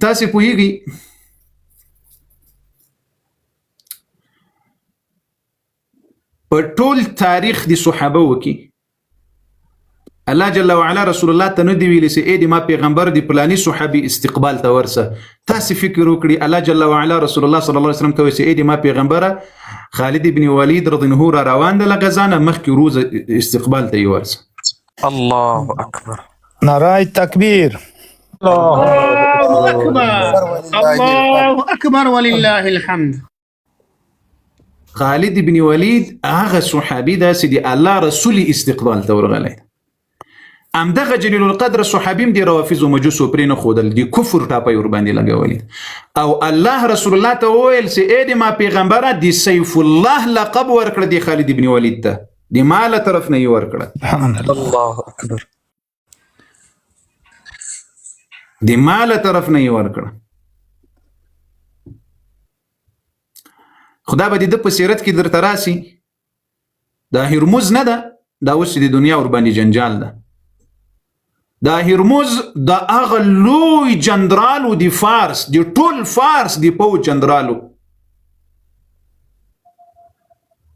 تاسې پوهیږئ په ټول تاریخ د صحابه وکي الله جل وعلا رسول الله ته نه دی ویلی چې اې د ما پیغمبر د فلاني صحابي استقبال ته ورسه. تاسې فکر وکړي الله جل وعلا رسول الله صلی الله علیه وسلم ته وایي چې اې د ما پیغمبره خالد بن ولید رضی الله عنه را روان دی له غزا نه مخکې روز استقبال ته یې ورسه. الله اکبر. نعره تکبیر. الله اکبر. الله اکبر ولله الحمد. خالد بن ولید هغه صحابي داسې دی الله رسول استقبال ته ورغلی. همدغه جلیل القدر صحابي هم د روافضو مجوسو پرې نه ښودل، د کفر ټاپی ورباندې لګولې او الله رسول الله ته وویل چې ای د ما پیغمبره د سیف الله لقب ورکړه د خالد بن ولید ته، د ما له طرف نه یې ورکړه. الله اکبر. د ما له طرف نه یې ورکړه. خدا به د ده په سیرت کې درته راسي. دا هرمز نه ده، دا اوس د دنیا ورباندې جنجال ده. دا هرمز د هغه لوی جنرالو د فارس، د ټول فارس د پوځ جنرالو.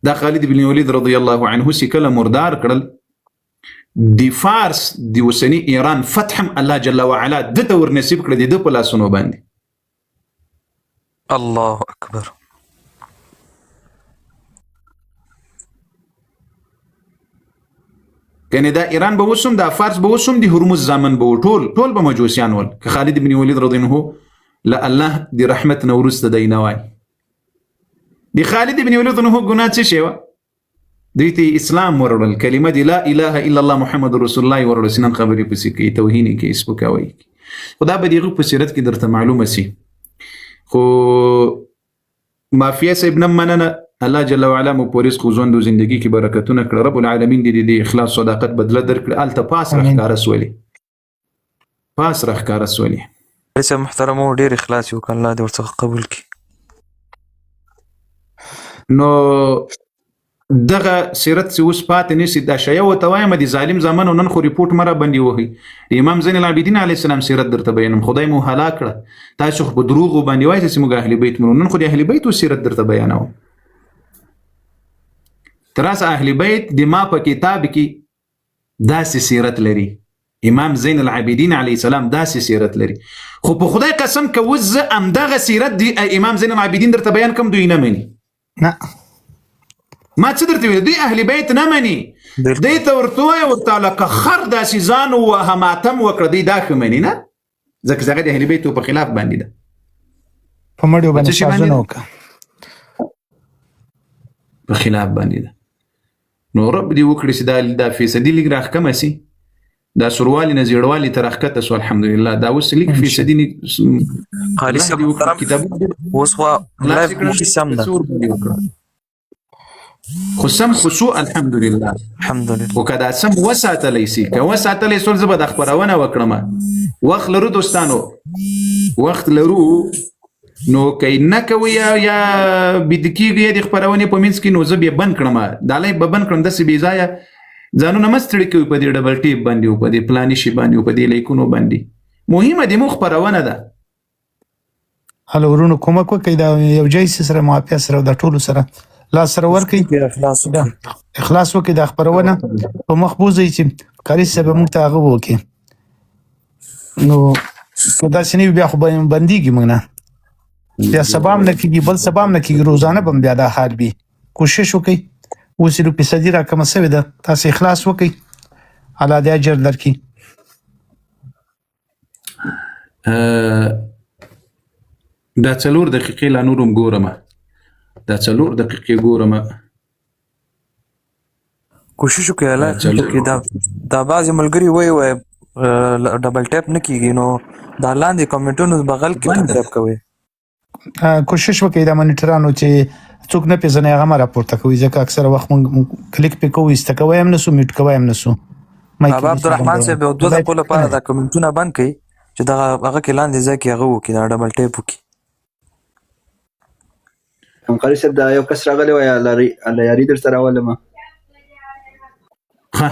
دا خالد بن ولید رضی الله عنه چې کله مردار کړل د فارس د اوسني ایران فتح هم الله جل وعلا ده ته ورنصیب کړه د ده په لاسونو باندې. الله اکبر. کنه دا ایران به وسم، دا فارس به وسم، د هرمز زامن به ټول به مجوسیان ول که خالد بن ولید رضی الله عنه له الله د رحمت نه وروسته دی نه وای. د خالد بن ولید رضی الله عنه ګناه څه شی وه؟ دوی ته اسلام وروړل، کلمه د لا اله الا الله محمد رسول الله وروړل. نن خبرې پسې کوي، توهین کوي، سپکاوی کوي. خو دا به د هغه په سیرت کې درته معلومه سي. خو مافیا صاحب نه مننه، الله جل وعلا مو په رزق او ژوند او زندگی کې برکتونه کړه. رب العالمین دې د اخلاص صداقت بدله درکړي. الته پاس راښکاره سولې، پاس راښکاره سولې. رئیس محترم ډېر اخلاص وکړ، الله دې ورڅخه قبول کړي. نو دغه سیرت چې اوس پاتې نشي، دا شیه ورته وایم د ظالم زامنو نن خو ریپورټ مه راباندې وهئ. د امام زین العابدین علیه السلام سیرت درته بیانوم، خدای مو هلاک کړه. تاسو خو په دروغو باندې وایئ چې موږ اهل بیت منو، نن خو د اهل بیتو سیرت درته بیانوم. تراس اهل بیت د ما په کتاب کې داسې سیرت لري، امام زین العابدین علیه السلام داسې سیرت لري. خو په خدای قسم که اوس زه همدغه سیرت د امام زین العابدین درته بیان کړم دوی نه مني. نه ما څه درته ویل، دوی اهل بیت نه مني. دوی ته ورته وایه ورته لکه خر داسې ځان ووهه ماتم وکړه، دوی دا ښه مني نه، ځکه هغه د اهل بیتو په خلاف باندې ده. په مړیو باندې شازونه وکړه، په خلاف باندې ده. نو رب دې وکړي چې دا فیصدي لږ راښکمه سي، دا سروالي نه زیړوالي ته راښکته سو. الحمدلله دا اوس لږ فیصدي خالص اوس خو لایف مفتی سم ده، خو سم خصوص الحمدلله. الحمدلله. خو که دا سم وساتلی سي، که وساتلی سول زه به د خپرونه وکړم. وخت لرو دوستانو، وخت لرو. نو که نه کوي یا بیده کېږي د خپرونې په منځ کې، نو زه بیا بند کړم. دا لایف به بند کړم، داسې بې ځایه ځانونه مه ستړي کوي په دې ډبل ټیپ باندې او په دې پلاني شي باندې او په دې لیکونو باندې. مهمه د مو خپرونه ده. هله ورونو کومک وکړئ، دا یو ځای سره موافق سره د ټولو سره لاس سره ورکړئ، اخلاص وکړئ. دا خپرونه په مخ بوځئ چې کاري صاحب موږ ته هغه وکړي. نو که داسې نه وي بیا خو بندېږي موږ نه، بیا سبا هم نه کېږي، بل سبا هم نه کېږي، روزانه به هم بیا دا حال وي. کوشش وکړئ. اوس یې فیصدي راکمه سوې ده، تاسې اخلاص وکړئ، الله دې اجر درکړي. دا 4 دقیقې لا نور هم ګورم، دا 4 دقیقې ګورم. کوشش وکړئ الله دا بعضې ملګري وایي ډبل ټیپ نه کېږي، نو دا لاندې کمنټونو بغل کې ټیپ کوئ. کوشش وکړئ دا مانیټرانو چې څوک نه پېژنئ هغه مه راپورته کوئ، ځکه اکثره وخت مونږ کلیک پې کوو، ایسته کوی هم نه سو، میوټ کوی هم نه سو. بابا عبدالرحمن صاحب یو 2 دقیقو لپاره دا کمنټونه بند کړئ چې دغه هغه کې لاندې ځای کې هغه وکړي، دا ډبل ټیپ وکړي. همقاري صاحب دا یو کس راغلی وایي الله یاري درته راولمه. ښه